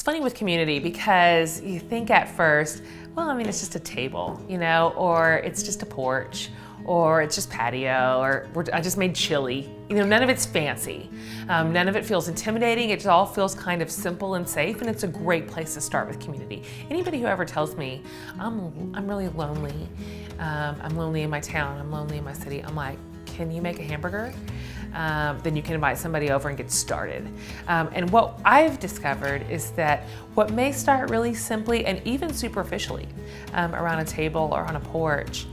It's funny with community because you think at first, well, I mean, it's just a table, you know, or it's just a porch, or it's just patio, or I just made chili. You know, none of it's fancy. None of it feels intimidating. It all feels kind of simple and safe, and it's a great place to start with community. Anybody who ever tells me, I'm really lonely, I'm lonely in my town, I'm lonely in my city, I'm like, can you make a hamburger? Then you can invite somebody over and get started. And what I've discovered is that what may start really simply and even superficially around a table or on a porch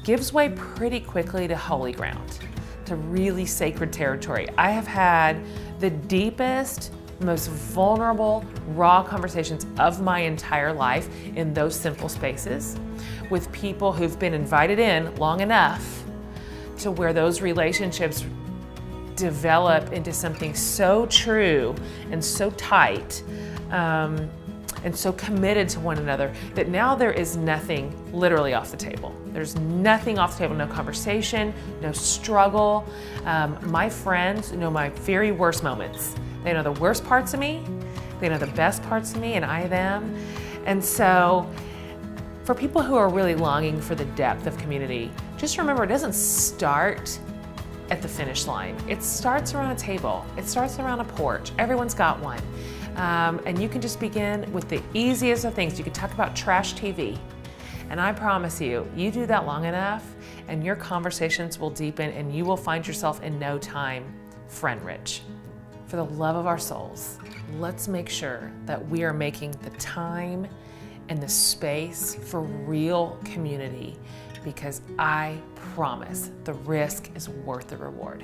gives way pretty quickly to holy ground, to really sacred territory. I have had the deepest, most vulnerable, raw conversations of my entire life in those simple spaces with people who've been invited in long enough to where those relationships develop into something so true and so tight and so committed to one another that now there is nothing literally off the table. There's nothing off the table, no conversation, no struggle. My friends know my very worst moments. They know the worst parts of me, they know the best parts of me, and I them. And so for people who are really longing for the depth of community, just remember it doesn't start at the finish line. It starts around a table. It starts around a porch. Everyone's got one. And you can just begin with the easiest of things. You can talk about trash TV. And I promise you, you do that long enough and your conversations will deepen and you will find yourself in no time friend rich. For the love of our souls, let's make sure that we are making the time and the space for real community, because I promise the risk is worth the reward.